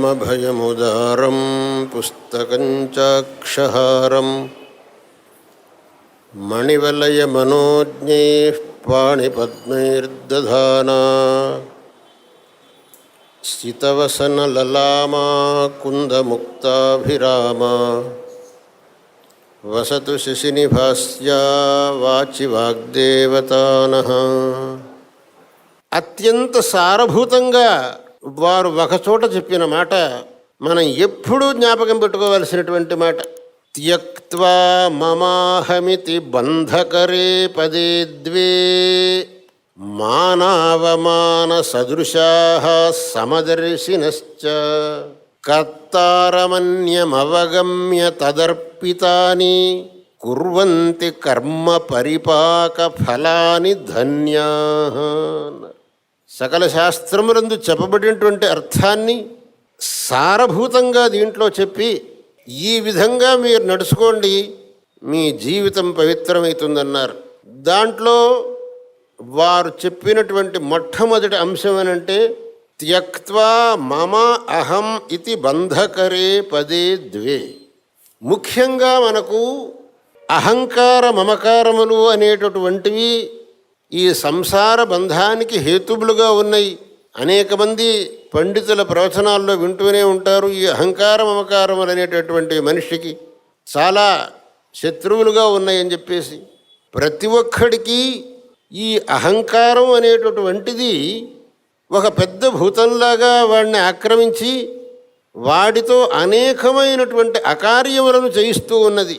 సమభయముదారం పుస్తకంచాక్షహారం మణివలయమనోజ్ఞైః పాణిపద్మైర్దధానా స్థితవసనలలామా కుందముక్తాభిరామా వసతు శశినిభాస్యా వాచి వాగ్దేవతానః. అత్యంత సారభూతంగా వారు ఒకచోట చెప్పిన మాట మనం ఎప్పుడూ జ్ఞాపకం పెట్టుకోవలసినటువంటి మాట. త్యక్త్వా మమాహమితి బంధకరే పదే ద్వే మానావమాన సదృశాః సమదర్శినశ్చ కర్తారమన్యమవగమ్య తదర్పితాని కుర్వంతి కర్మ పరిపాక ఫలాని ధన్యాః. సకల శాస్త్రములందు చెప్పబడినటువంటి అర్థాన్ని సారభూతంగా దీంట్లో చెప్పి ఈ విధంగా మీరు నడుచుకోండి, మీ జీవితం పవిత్రమవుతుందన్నారు. దాంట్లో వారు చెప్పినటువంటి మొట్టమొదటి అంశం ఏనంటే త్యక్త్వా మమ అహం ఇతి బంధకరే పదే ద్వే. ముఖ్యంగా మనకు అహంకార మమకారములు అనేటటువంటివి ఈ సంసార బంధానికి హేతువులుగా ఉన్నాయి. అనేక మంది పండితుల ప్రవచనాల్లో వింటూనే ఉంటారు. ఈ అహంకార మమకారములు అనేటటువంటి మనిషికి చాలా శత్రువులుగా ఉన్నాయని చెప్పేసి. ప్రతి ఒక్కడికి ఈ అహంకారం అనేటటువంటిది ఒక పెద్ద భూతంలాగా వాడిని ఆక్రమించి వాడితో అనేకమైనటువంటి అకార్యములను చేయిస్తూ ఉన్నది.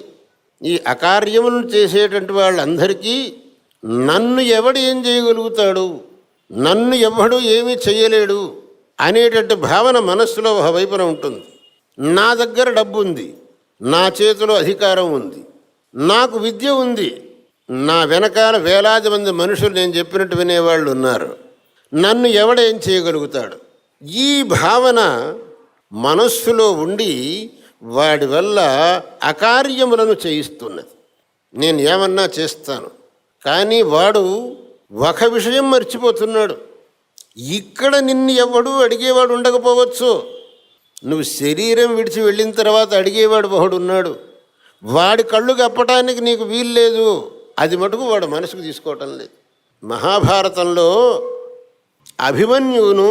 ఈ అకార్యములను చేసేటువంటి వాళ్ళందరికీ నన్ను ఎవడు ఏం చేయగలుగుతాడు, నన్ను ఎవడు ఏమీ చేయలేడు అనేటటువంటి భావన మనస్సులో ఒక వైపున ఉంటుంది. నా దగ్గర డబ్బు ఉంది, నా చేతిలో అధికారం ఉంది, నాకు విద్య ఉంది, నా వెనకాల వేలాది మంది మనుషులు నేను చెప్పినట్టు వినేవాళ్ళు ఉన్నారు, నన్ను ఎవడేం చేయగలుగుతాడు. ఈ భావన మనస్సులో ఉండి వాడి వల్ల అకార్యములను చేయిస్తున్నది. నేను ఏమన్నా చేస్తాను, కానీ వాడు ఒక విషయం మర్చిపోతున్నాడు. ఇక్కడ నిన్ను ఎవడు అడిగేవాడు ఉండకపోవచ్చు, నువ్వు శరీరం విడిచి వెళ్ళిన తర్వాత అడిగేవాడు ఒకడున్నాడు. వాడి కళ్ళు కప్పటానికి నీకు వీలు లేదు. అది మటుకు వాడు మనసుకు తీసుకోవటం లేదు. మహాభారతంలో అభిమన్యువును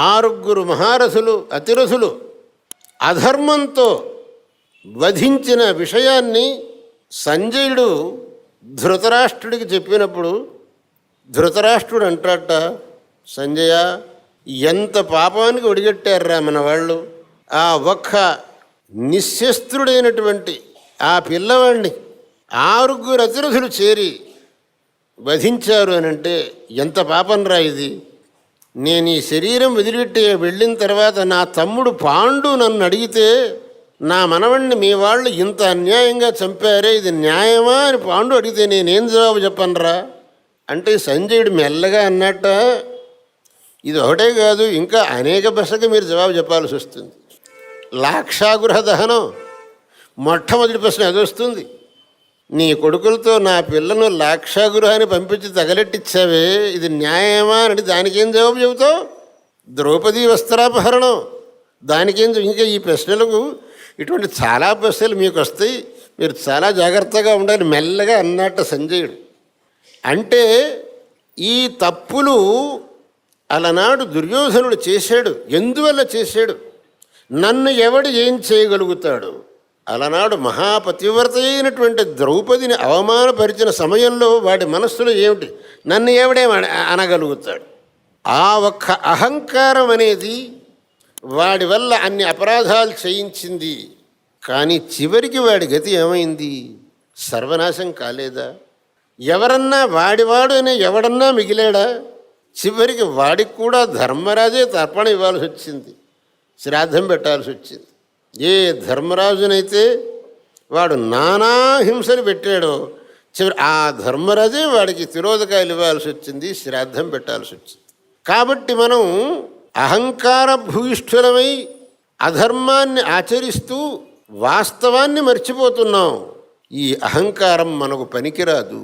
6 మహారథులు అతిరథులు అధర్మంతో వధించిన విషయాన్ని సంజయుడు ధృతరాష్ట్రుడికి చెప్పినప్పుడు ధృతరాష్ట్రుడు అంటాట, సంజయ, ఎంత పాపానికి ఒడిగట్టారా మన వాళ్ళు. ఆ ఒక్క నిశ్శస్త్రుడైనటువంటి ఆ పిల్లవాడిని 6 అతిరథులు చేరి వధించారు అని అంటే ఎంత పాపం రా ఇది. నేను ఈ శరీరం వదిలిపెట్టి వెళ్ళిన తర్వాత నా తమ్ముడు పాండు నన్ను అడిగితే నా మనవణ్ణి మీ వాళ్ళు ఇంత అన్యాయంగా చంపారే, ఇది న్యాయమా అని పాండు అడిగితే నేనేం జవాబు చెప్పనురా అంటే సంజయుడు మెల్లగా అన్నట్ట, ఇది ఒకటే కాదు, ఇంకా అనేక ప్రశ్నకు మీరు జవాబు చెప్పాల్సి వస్తుంది. లాక్షాగృహ దహనం మొట్టమొదటి ప్రశ్న అది వస్తుంది. నీ కొడుకులతో నా పిల్లను లాక్షాగృహాన్ని పంపించి తగలెట్టించావే, ఇది న్యాయమా అని దానికేం జవాబు చెబుతావు? ద్రౌపదీ వస్త్రాపహరణం దానికేం. ఇంకా ఈ ప్రశ్నలకు ఇటువంటి చాలా ప్రశ్నలు మీకు వస్తాయి, మీరు చాలా జాగ్రత్తగా ఉండాలి మెల్లగా అన్నట్ట సంజయుడు. అంటే ఈ తప్పులు అలనాడు దుర్యోధనుడు చేశాడు. ఎందువల్ల చేశాడు? నన్ను ఎవడు ఏం చేయగలుగుతాడు? అలనాడు మహాపతివ్రత అయినటువంటి ద్రౌపదిని అవమానపరిచిన సమయంలో వాడి మనస్సులో ఏమిటి? నన్ను ఎవడే అనగలుగుతాడు? ఆ ఒక్క అహంకారం అనేది వాడి వల్ల అన్ని అపరాధాలు చేయించింది. కానీ చివరికి వాడి గతి ఏమైంది? సర్వనాశం కాలేదా? ఎవరన్నా వాడివాడు అనే ఎవడన్నా మిగిలాడా? చివరికి వాడికి కూడా ధర్మరాజే తర్పణ ఇవ్వాల్సి వచ్చింది, శ్రాద్ధం పెట్టాల్సి వచ్చింది. ఏ ధర్మరాజునైతే వాడు నానా హింసలు పెట్టాడో చివరి ఆ ధర్మరాజే వాడికి తిరోధకాయలు ఇవ్వాల్సి వచ్చింది, శ్రాద్ధం పెట్టాల్సి వచ్చింది. కాబట్టి మనం అహంకార భూయిష్ఠులమై అధర్మాన్ని ఆచరిస్తూ వాస్తవాన్ని మర్చిపోతున్నాం. ఈ అహంకారం మనకు పనికిరాదు.